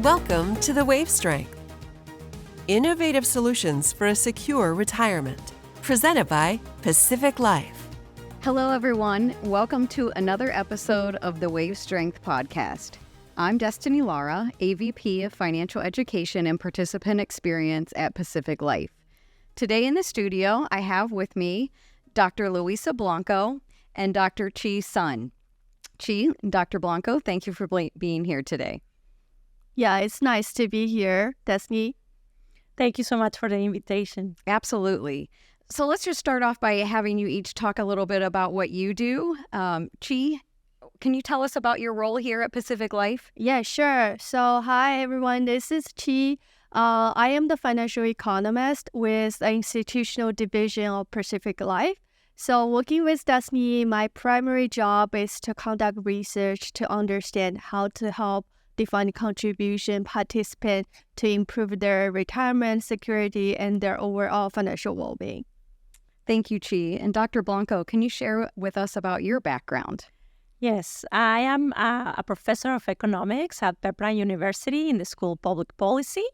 Welcome to the Wave Strength. Innovative solutions for a secure retirement. Presented by Pacific Life. Hello, everyone. Welcome to another episode of the Wave Strength podcast. I'm Destiny Lara, AVP of Financial Education and Participant Experience at Pacific Life. Today in the studio, I have with me Dr. Luisa Blanco and Dr. Chi Sun. Chi, Dr. Blanco, thank you for being here today. Yeah, it's nice to be here, Destiny. Thank you so much for the invitation. Absolutely. So let's just start off by having you each talk a little bit about what you do. Chi, can you tell us about your role here at Pacific Life? Yeah, sure. So hi, everyone. This is Chi. I am the financial economist with the institutional division of Pacific Life. So working with Destiny, my primary job is to conduct research to understand how to help defined contribution participants to improve their retirement security and their overall financial well-being. Thank you, Chi. And Dr. Blanco, can you share with us about your background? Yes, I am a professor of economics at Pepperdine University in the School of Public Policy.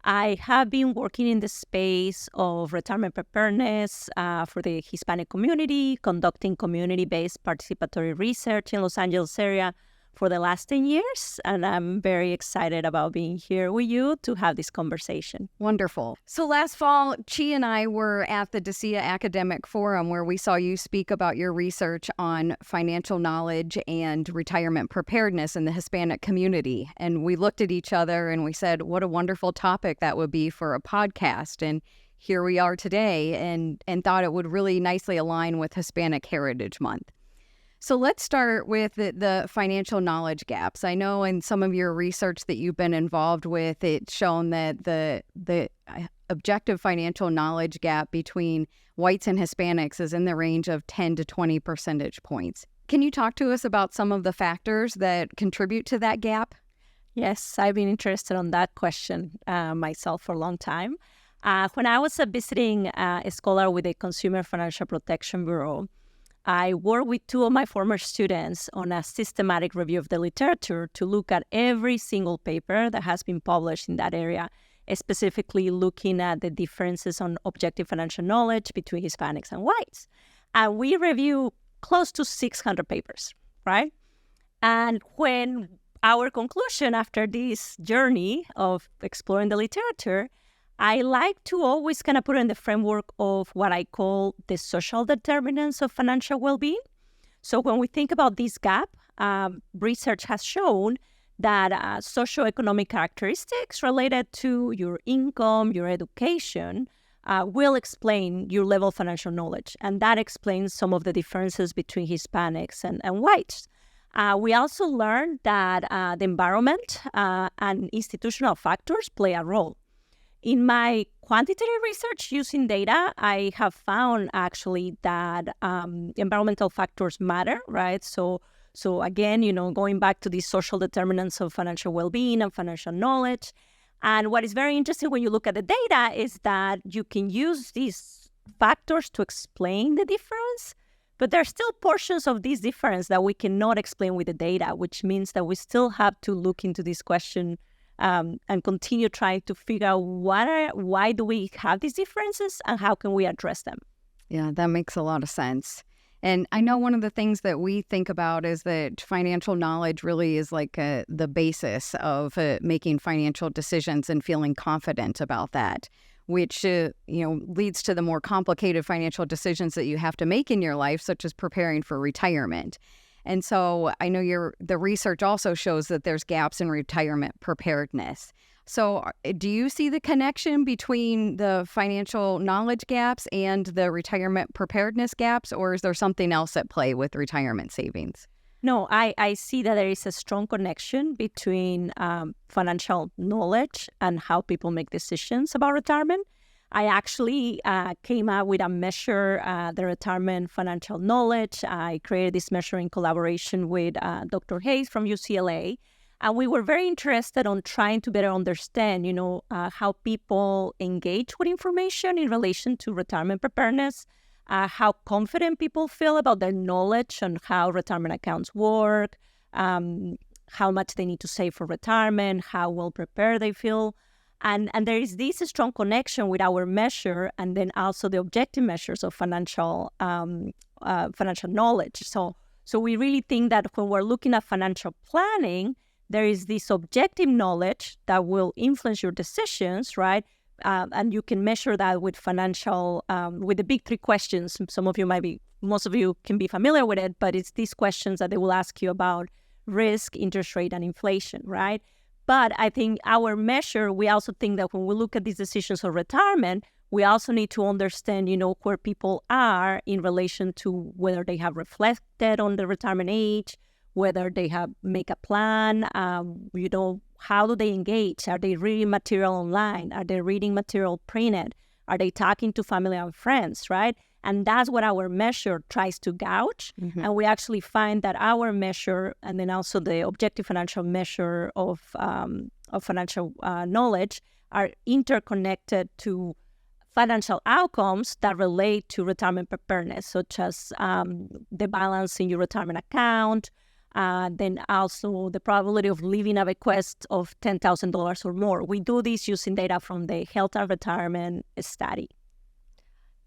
I have been working in the space of retirement preparedness for the Hispanic community, conducting community-based participatory research in Los Angeles area for the last 10 years, and I'm very excited about being here with you to have this conversation. Wonderful. So last fall, Chi and I were at the DeCia Academic Forum where we saw you speak about your research on financial knowledge and retirement preparedness in the Hispanic community. And we looked at each other and we said, what a wonderful topic that would be for a podcast. And here we are today and thought it would really nicely align with Hispanic Heritage Month. So let's start with the financial knowledge gaps. I know in some of your research that you've been involved with, it's shown that the objective financial knowledge gap between whites and Hispanics is in the range of 10 to 20 percentage points. Can you talk to us about some of the factors that contribute to that gap? Yes, I've been interested on that question myself for a long time. When I was visiting a scholar with the Consumer Financial Protection Bureau, I worked with two of my former students on a systematic review of the literature to look at every single paper that has been published in that area, specifically looking at the differences on objective financial knowledge between Hispanics and whites. And we reviewed close to 600 papers, right? And when our conclusion after this journey of exploring the literature, I like to always kind of put in the framework of what I call the social determinants of financial well-being. So when we think about this gap, research has shown that socioeconomic characteristics related to your income, your education, will explain your level of financial knowledge. And that explains some of the differences between Hispanics and whites. We also learned that the environment and institutional factors play a role. In my quantitative research using data, I have found actually that environmental factors matter, right? So again, going back to these social determinants of financial well-being and financial knowledge. And what is very interesting when you look at the data is that you can use these factors to explain the difference, but there are still portions of this difference that we cannot explain with the data, which means that we still have to look into this question and continue trying to figure out why do we have these differences and how can we address them. Yeah, that makes a lot of sense. And I know one of the things that we think about is that financial knowledge really is like the basis of making financial decisions and feeling confident about that, which leads to the more complicated financial decisions that you have to make in your life, such as preparing for retirement. And so I know the research also shows that there's gaps in retirement preparedness. So do you see the connection between the financial knowledge gaps and the retirement preparedness gaps, or is there something else at play with retirement savings? No, I see that there is a strong connection between financial knowledge and how people make decisions about retirement. I actually came out with a measure, the retirement financial knowledge. I created this measure in collaboration with Dr. Hayes from UCLA. And we were very interested on trying to better understand, how people engage with information in relation to retirement preparedness, how confident people feel about their knowledge on how retirement accounts work, how much they need to save for retirement, how well prepared they feel. And there is this strong connection with our measure and then also the objective measures of financial knowledge. So we really think that when we're looking at financial planning, there is this objective knowledge that will influence your decisions, right? And you can measure that with with the big three questions. Most of you can be familiar with it, but it's these questions that they will ask you about risk, interest rate, and inflation, right? But I think our measure, we also think that when we look at these decisions of retirement, we also need to understand, where people are in relation to whether they have reflected on the retirement age, whether they have make a plan, how do they engage? Are they reading material online? Are they reading material printed? Are they talking to family and friends, right? And that's what our measure tries to gauge. Mm-hmm. And we actually find that our measure, and then also the objective financial measure of financial knowledge, are interconnected to financial outcomes that relate to retirement preparedness, such as the balance in your retirement account, then also the probability of leaving a bequest of $10,000 or more. We do this using data from the Health and Retirement Study.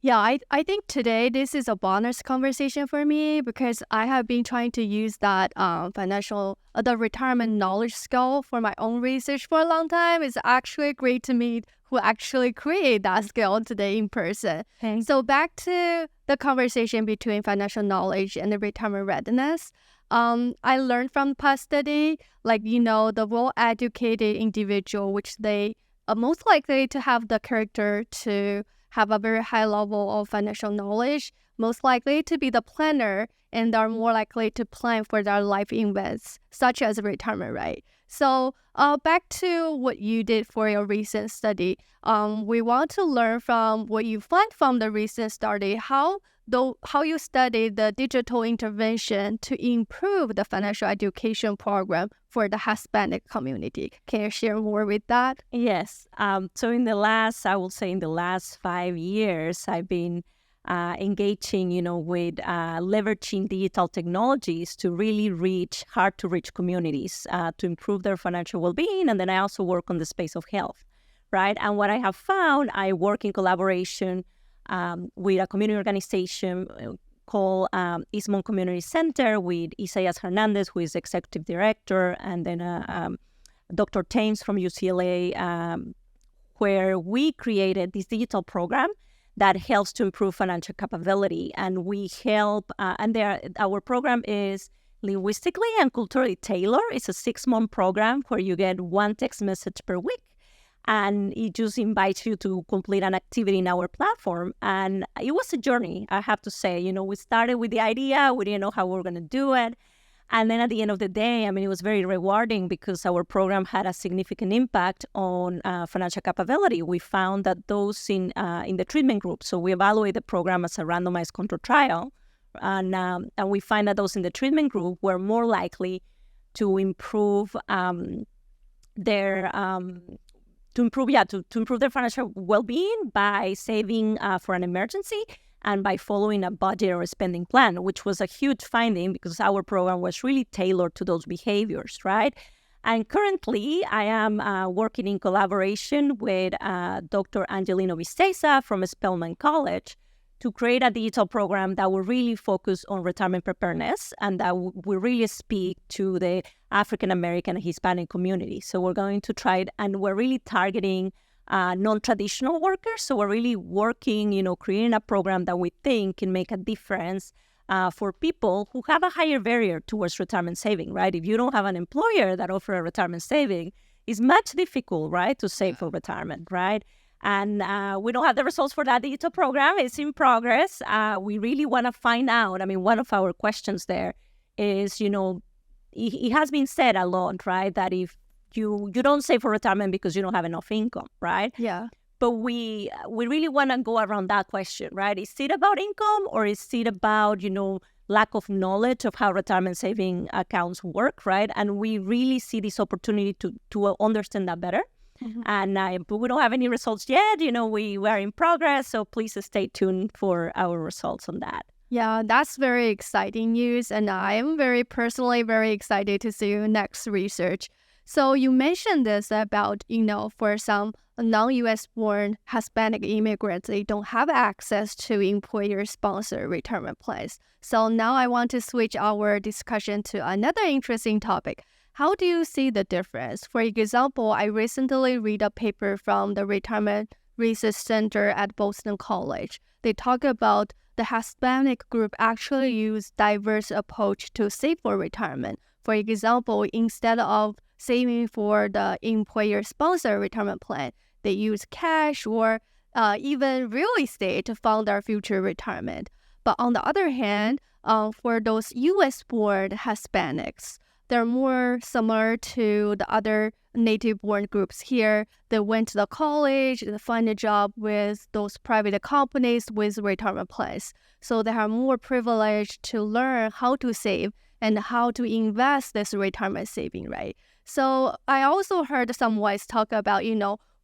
Yeah, I think today this is a bonus conversation for me because I have been trying to use that the retirement knowledge skill for my own research for a long time. It's actually great to meet who actually create that skill today in person. Okay. So back to the conversation between financial knowledge and the retirement readiness. I learned from past study, the well-educated individual, which they are most likely to have the character to have a very high level of financial knowledge, most likely to be the planner, and are more likely to plan for their life events, such as retirement, right? So back to what you did for your recent study. We want to learn from what you find from the recent study, how you studied the digital intervention to improve the financial education program for the Hispanic community. Can you share more with that? Yes. So in the last 5 years, I've been engaging, with leveraging digital technologies to really reach hard-to-reach communities to improve their financial well-being. And then I also work on the space of health, right? And what I have found, I work in collaboration with a community organization called Hispanic Community Center with Isaias Hernandez, who is executive director, and then Dr. Thames from UCLA, where we created this digital program that helps to improve financial capability. And we help, our program is linguistically and culturally tailored. It's a 6-month program where you get one text message per week. And it just invites you to complete an activity in our platform. And it was a journey, I have to say. We started with the idea. We didn't know how we were going to do it. And then at the end of the day, it was very rewarding because our program had a significant impact on financial capability. We found that those in the treatment group, so we evaluate the program as a randomized control trial. And we find that those in the treatment group were more likely to improve their financial well-being by saving for an emergency and by following a budget or a spending plan, which was a huge finding because our program was really tailored to those behaviors, right? And currently, I am working in collaboration with Dr. Angelino Visteza from Spelman College to create a digital program that will really focus on retirement preparedness and that will really speak to the African American and Hispanic community. So we're going to try it, and we're really targeting non-traditional workers. So we're really working, creating a program that we think can make a difference for people who have a higher barrier towards retirement saving, right? If you don't have an employer that offers a retirement saving, it's much difficult, right, to save for retirement, right? And we don't have the results for that digital program. It's in progress. We really want to find out. One of our questions there is, it has been said a lot, right, that if you don't save for retirement because you don't have enough income, right? Yeah. But we really want to go around that question, right? Is it about income or is it about, lack of knowledge of how retirement saving accounts work, right? And we really see this opportunity to understand that better. Mm-hmm. And but we don't have any results yet. We are in progress, so please stay tuned for our results on that. Yeah, that's very exciting news, and I am personally very excited to see your next research. So you mentioned this about, for some non-US born Hispanic immigrants, they don't have access to employer-sponsored retirement plans. So now I want to switch our discussion to another interesting topic. How do you see the difference? For example, I recently read a paper from the Retirement Research Center at Boston College. They talk about the Hispanic group actually use diverse approach to save for retirement. For example, instead of saving for the employer-sponsored retirement plan, they use cash or even real estate to fund their future retirement. But on the other hand, for those U.S.-born Hispanics, they're more similar to the other native-born groups here. They went to the college, they find a job with those private companies with retirement plans. So they are more privileged to learn how to save and how to invest this retirement saving, right? So I also heard some voice talk about,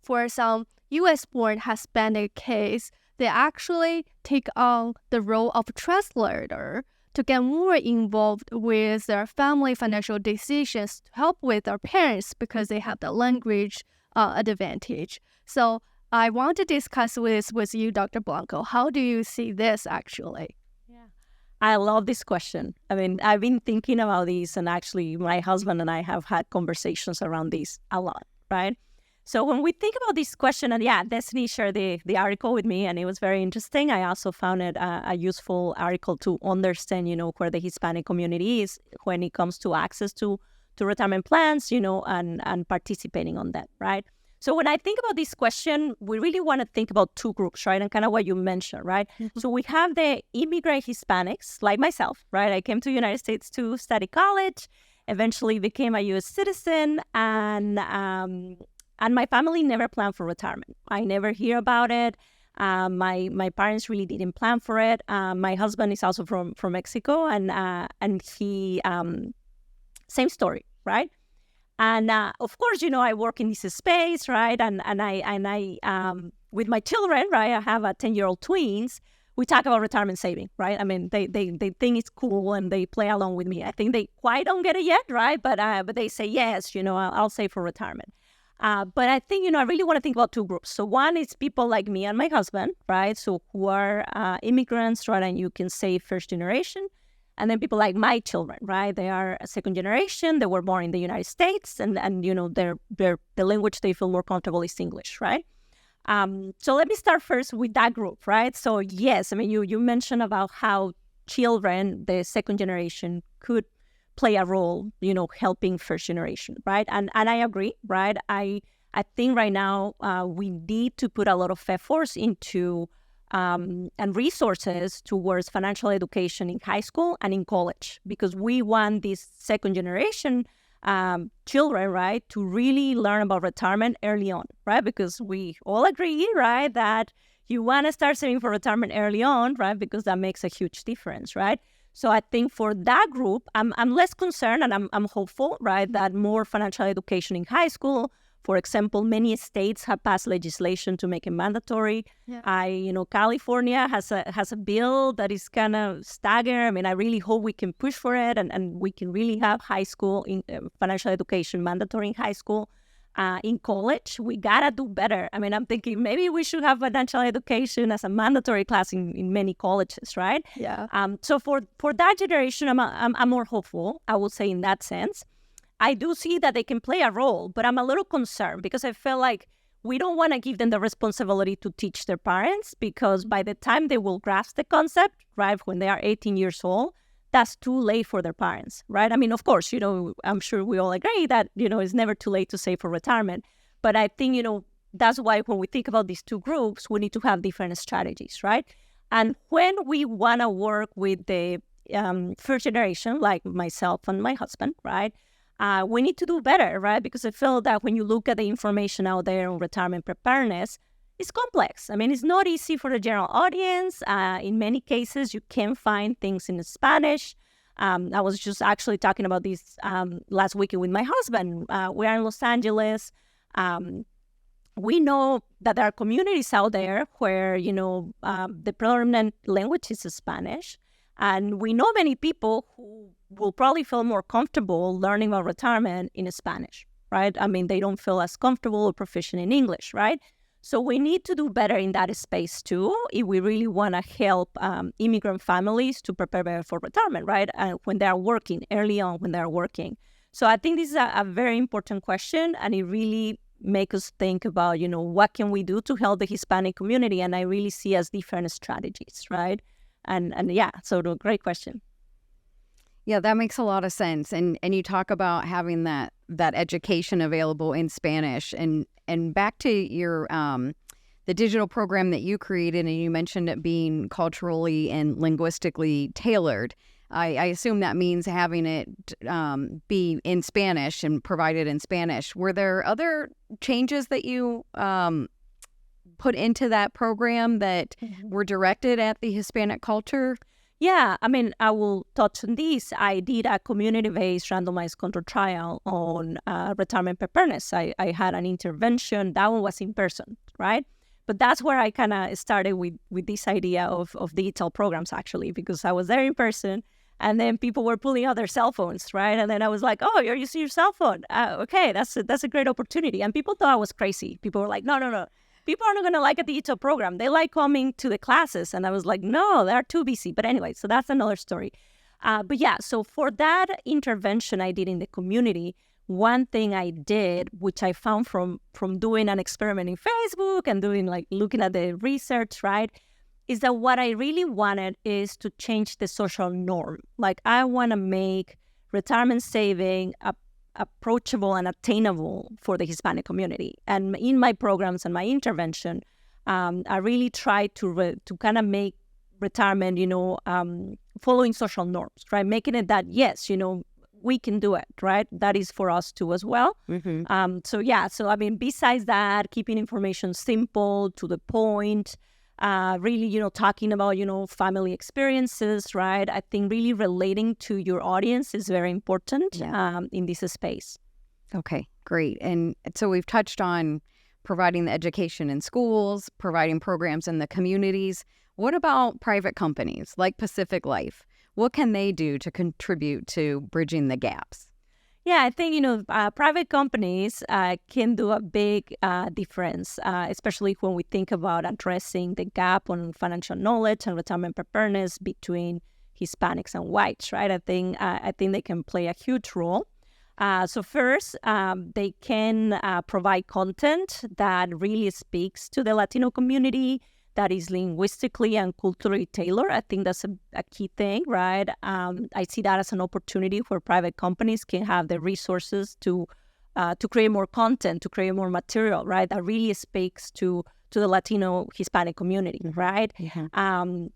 for some U.S.-born Hispanic kids, they actually take on the role of translator to get more involved with their family financial decisions to help with their parents because they have the language advantage. So I want to discuss this with you, Dr. Blanco. How do you see this actually? Yeah, I love this question. I mean, I've been thinking about this, and actually my husband and I have had conversations around this a lot, right? So when we think about this question, and Destiny shared the article with me, and it was very interesting. I also found it a useful article to understand, where the Hispanic community is when it comes to access to retirement plans, and participating on that, right? So when I think about this question, we really want to think about two groups, right? And kind of what you mentioned, right? Mm-hmm. So we have the immigrant Hispanics, like myself, right? I came to the United States to study college, eventually became a U.S. citizen, and my family never planned for retirement. I never hear about it. My parents really didn't plan for it. My husband is also from Mexico, and he same story, right? And of course, I work in this space, right? And I with my children, right? I have 10-year-old twins. We talk about retirement saving, right? I mean, they think it's cool and they play along with me. I think they quite don't get it yet, right? But they say yes, I'll save for retirement. But I think, I really want to think about two groups. So one is people like me and my husband, right? So who are immigrants, right? And you can say first generation. And then people like my children, right? They are a second generation. They were born in the United States, and the language they feel more comfortable is English, right? So let me start first with that group, right? So yes, I mean, you mentioned about how children, the second generation, could play a role, helping first generation, right? And I agree, right? I think right now we need to put a lot of efforts into and resources towards financial education in high school and in college, because we want this second generation children, right, to really learn about retirement early on, right? Because we all agree, right, that you want to start saving for retirement early on, right? Because that makes a huge difference, right? So I think for that group, I'm less concerned, and I'm hopeful, right, that more financial education in high school. For example, many states have passed legislation to make it mandatory. Yeah. California has a bill that is kind of staggered. I mean, I really hope we can push for it, and we can really have high school financial education mandatory in high school. In college, we gotta do better. I mean, I'm thinking maybe we should have financial education as a mandatory class in many colleges, right? Yeah. So for that generation, I'm more hopeful, I would say, in that sense. I do see that they can play a role, but I'm a little concerned because I feel like we don't want to give them the responsibility to teach their parents, because by the time they will grasp the concept, right, when they are 18 years old, that's too late for their parents, right? I mean, of course, I'm sure we all agree that, it's never too late to save for retirement. But I think, that's why when we think about these two groups, we need to have different strategies, right? And when we want to work with the first generation, like myself and my husband, right, we need to do better, right? Because I feel that when you look at the information out there on retirement preparedness, it's complex. I mean, it's not easy for the general audience. In many cases, you can find things in Spanish. I was just actually talking about this last weekend with my husband. We are in Los Angeles. We know that there are communities out there where, the predominant language is Spanish. And we know many people who will probably feel more comfortable learning about retirement in Spanish, right? I mean, they don't feel as comfortable or proficient in English, right? So we need to do better in that space too if we really want to help immigrant families to prepare better for retirement, right? When they are working, early on when they are working. So I think this is a very important question, and it really makes us think about, what can we do to help the Hispanic community? And I really see as different strategies, right? And yeah, so great question. Yeah, that makes a lot of sense. And you talk about having that education available in Spanish. And back to your the digital program that you created, and you mentioned it being culturally and linguistically tailored. I assume that means having it be in Spanish and provided in Spanish. Were there other changes that you put into that program that were directed at the Hispanic culture? Yeah, I mean, I will touch on this. I did a community-based randomized control trial on retirement preparedness. I had an intervention. That one was in person, right? But that's where I kind of started with this idea of digital programs, actually, because I was there in person, and then people were pulling out their cell phones, right? And then I was like, oh, you're using your cell phone. Okay, that's a great opportunity. And people thought I was crazy. People were like, no. People are not going to like a digital program. They like coming to the classes. And I was like, no, they're too busy. But anyway, so that's another story. But yeah, so for that intervention I did in the community, one thing I did, which I found from doing an experiment in Facebook and looking at the research, right, is that what I really wanted is to change the social norm. Like, I want to make retirement saving approachable and attainable for the Hispanic community. And in my programs and my intervention, I really try to kind of make retirement, following social norms, right? Making it that, yes, we can do it, right? That is for us too as well. Mm-hmm. So I mean, besides that, keeping information simple, to the point, really, talking about, family experiences, right? I think really relating to your audience is very important in this space. Okay, great. And so we've touched on providing the education in schools, providing programs in the communities. What about private companies like Pacific Life? What can they do to contribute to bridging the gaps? Yeah, I think, private companies can do a big difference, especially when we think about addressing the gap on financial knowledge and retirement preparedness between Hispanics and whites, right? I think they can play a huge role. So first, they can provide content that really speaks to the Latino community, that is linguistically and culturally tailored. I think that's a key thing, right? I see that as an opportunity where private companies can have the resources to create more content, to create more material, right? That really speaks to the Latino Hispanic community, right? Mm-hmm.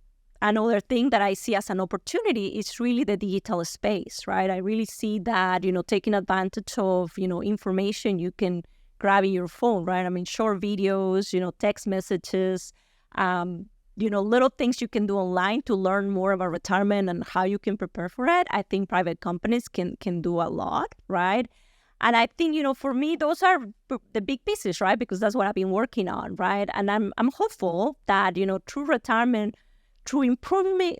Another thing that I see as an opportunity is really the digital space, right? I really see that, taking advantage of, information you can grab in your phone, right? I mean, short videos, text messages, little things you can do online to learn more about retirement and how you can prepare for it. I think private companies can do a lot, right? And I think, for me, those are the big pieces, right? Because that's what I've been working on, right? And I'm hopeful that, through retirement, through improving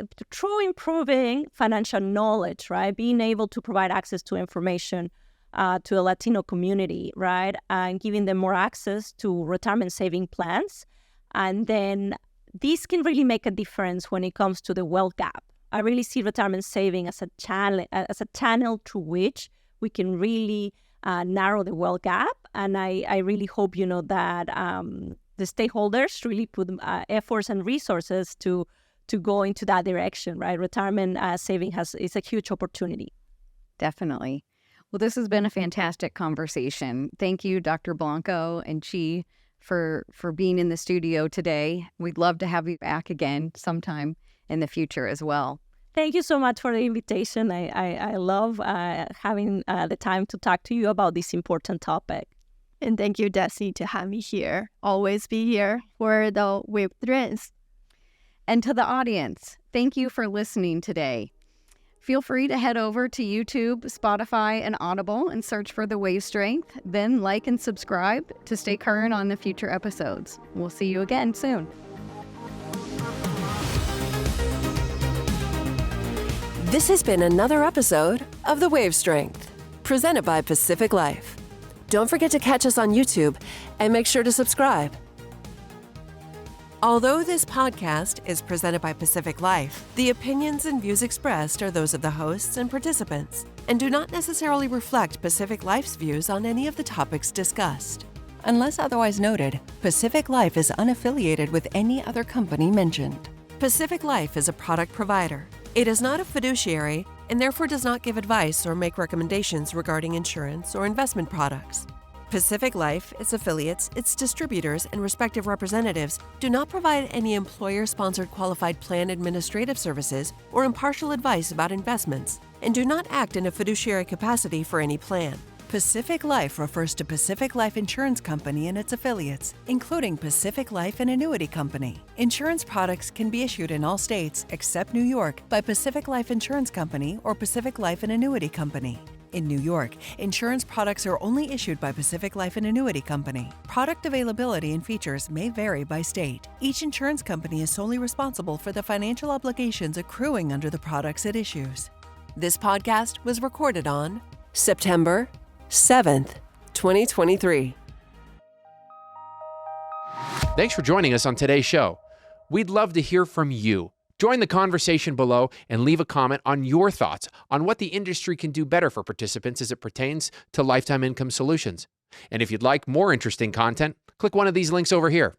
financial knowledge, right? Being able to provide access to information to the Latino community, right? And giving them more access to retirement saving plans. And then this can really make a difference when it comes to the wealth gap. I really see retirement saving as a channel through which we can really narrow the wealth gap. And I really hope, that the stakeholders really put efforts and resources to go into that direction, right? Retirement saving is a huge opportunity. Definitely. Well, this has been a fantastic conversation. Thank you, Dr. Blanco and Chi, for being in the studio today. We'd love to have you back again sometime in the future as well. Thank you so much for the invitation. I love having the time to talk to you about this important topic. And thank you, Desi, to have me here. Always be here for the Whipped Dreams. And to the audience, thank you for listening today. Feel free to head over to YouTube, Spotify, and Audible and search for The Wave Strength. Then like and subscribe to stay current on the future episodes. We'll see you again soon. This has been another episode of The Wave Strength, presented by Pacific Life. Don't forget to catch us on YouTube and make sure to subscribe. Although this podcast is presented by Pacific Life, the opinions and views expressed are those of the hosts and participants and do not necessarily reflect Pacific Life's views on any of the topics discussed. Unless otherwise noted, Pacific Life is unaffiliated with any other company mentioned. Pacific Life is a product provider. It is not a fiduciary and therefore does not give advice or make recommendations regarding insurance or investment products. Pacific Life, its affiliates, its distributors, and respective representatives do not provide any employer-sponsored qualified plan administrative services or impartial advice about investments, and do not act in a fiduciary capacity for any plan. Pacific Life refers to Pacific Life Insurance Company and its affiliates, including Pacific Life and Annuity Company. Insurance products can be issued in all states except New York by Pacific Life Insurance Company or Pacific Life and Annuity Company. In New York, insurance products are only issued by Pacific Life and Annuity Company. Product availability and features may vary by state. Each insurance company is solely responsible for the financial obligations accruing under the products it issues. This podcast was recorded on September 7th, 2023. Thanks for joining us on today's show. We'd love to hear from you. Join the conversation below and leave a comment on your thoughts on what the industry can do better for participants as it pertains to lifetime income solutions. And if you'd like more interesting content, click one of these links over here.